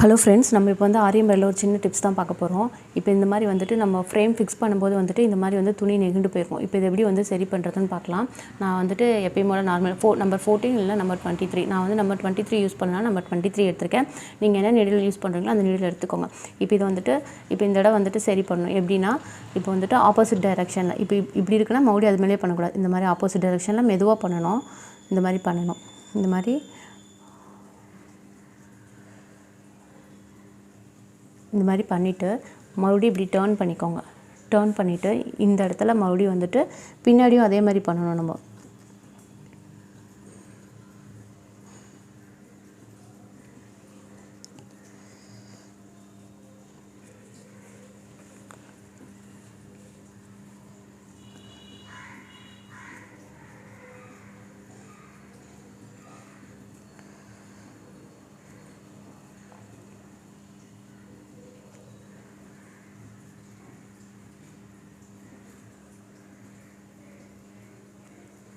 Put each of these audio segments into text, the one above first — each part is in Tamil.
ஹலோ ஃப்ரெண்ட்ஸ், நம்ம இப்போ வந்து ஆரியம்பேரில் ஒரு சின்ன டிப்ஸ் தான் பார்க்க போகிறோம். இப்போ இந்த மாதிரி வந்துட்டு நம்ம ஃப்ரேம் ஃபிக்ஸ் பண்ணும்போது வந்துட்டு இந்த மாதிரி வந்து துணி நெகிண்டு போயிருக்கும். இப்போ இது எப்படி வந்து சரி பண்ணுறதுன்னு பார்க்கலாம். நான் வந்துட்டு எப்பயும் போல் நார்மல் நம்பர் 14 இல்லை நம்பர் 23, நான் வந்து நம்பர் 23 யூஸ் பண்ணால் நம்பர் 23 எடுத்திருக்கேன். நீங்கள் என்ன நீடில் யூஸ் பண்ணுறீங்களோ அந்த நீடில் எடுத்துக்கோங்க. இப்போ இது வந்துட்டு இப்போ இந்த இடம் வந்துட்டு சரி பண்ணணும். எப்படின்னா இப்போ வந்துட்டு ஆப்போசிட் டைரெக்ஷனில் இப்போ இப்படி இருக்குன்னா மறுபடியும் அது மேலே பண்ணக்கூடாது. இந்த மாதிரி ஆப்போசிட் டைரெக்ஷனில் மெதுவாக பண்ணணும். இந்த மாதிரி பண்ணணும். இந்த மாதிரி பண்ணிவிட்டு மறுபடியும் இப்படி டேர்ன் பண்ணிக்கோங்க. டேர்ன் பண்ணிவிட்டு இந்த இடத்துல மறுபடியும் வந்துட்டு பின்னாடியும் அதே மாதிரி பண்ணணும் நம்ம.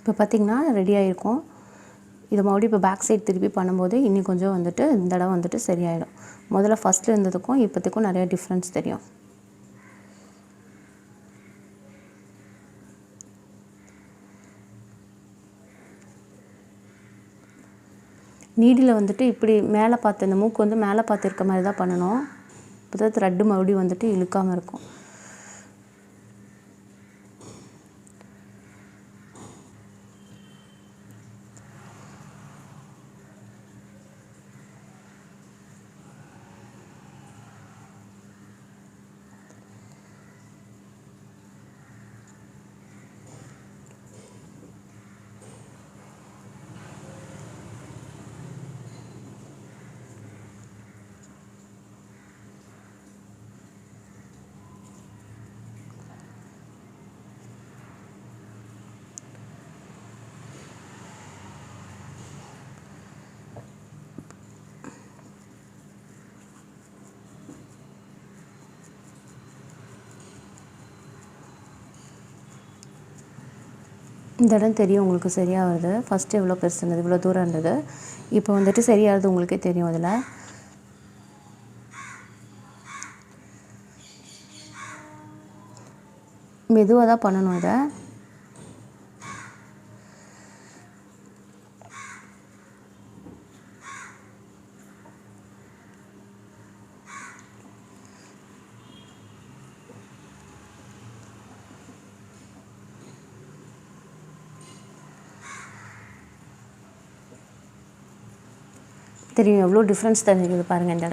இப்போ பார்த்திங்கன்னா ரெடி ஆகிருக்கும். இதை மறுபடியும் இப்போ பேக் சைடு திருப்பி பண்ணும்போது இன்னும் கொஞ்சம் வந்துட்டு இந்த இடம் வந்துட்டு சரியாயிடும். முதல்ல ஃபஸ்ட்டில் இருந்ததுக்கும் இப்போத்துக்கும் நிறையா டிஃப்ரென்ஸ் தெரியும். நீடில் வந்துட்டு இப்படி மேலே பார்த்து இந்த மூக்கு வந்து மேலே பார்த்து இருக்க மாதிரி தான் பண்ணணும். இப்போ தான் த்ரெட்டு மறுபடியும் வந்துட்டு இழுக்காமல் இருக்கும். இந்த இடம் தெரியும் உங்களுக்கு சரியாக வருது. ஃபஸ்ட்டு எவ்வளோ பெருசு இருந்தது, இவ்வளோ தூரம் இருந்தது. இப்போ வந்துட்டு சரியாகிறது உங்களுக்கே தெரியும். அதில் மெதுவாக தான் பண்ணணும். இதை தெரியும் எவ்வளோ டிஃப்ரென்ஸ் தெரிஞ்சுக்குது பாருங்கள். இந்த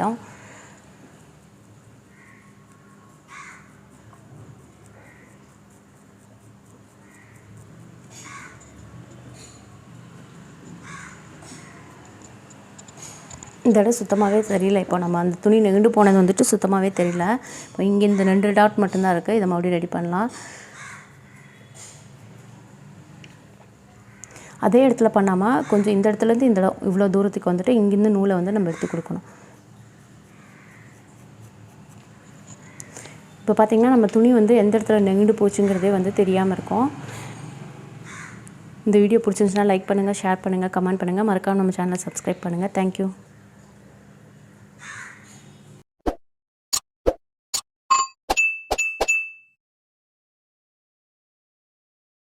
இடம் சுத்தமாகவே தெரியல. இப்போ நம்ம அந்த துணி நெகிண்டு போனது வந்துட்டு சுத்தமாகவே தெரியல. இப்போ இங்கே இந்த 2 டாட் மட்டும்தான் இருக்குது. இதை மறுபடியும் ரெடி பண்ணலாம். அதே இடத்துல பண்ணாமல் கொஞ்சம் இந்த இடத்துலேருந்து இந்த இடம் இவ்வளோ தூரத்துக்கு வந்துட்டு இங்கேருந்து நூலை வந்து நம்ம எடுத்து கொடுக்கணும். இப்போ பார்த்திங்கன்னா நம்ம துணி வந்து எந்த இடத்துல நெகிண்டு போச்சுங்கிறதே வந்து தெரியாமல் இருக்கும். இந்த வீடியோ பிடிச்சிருந்துச்சுன்னா லைக் பண்ணுங்கள், ஷேர் பண்ணுங்கள், கமெண்ட் பண்ணுங்கள். மறக்காம நம்ம சேனலை சப்ஸ்கிரைப் பண்ணுங்கள். தேங்க்யூ.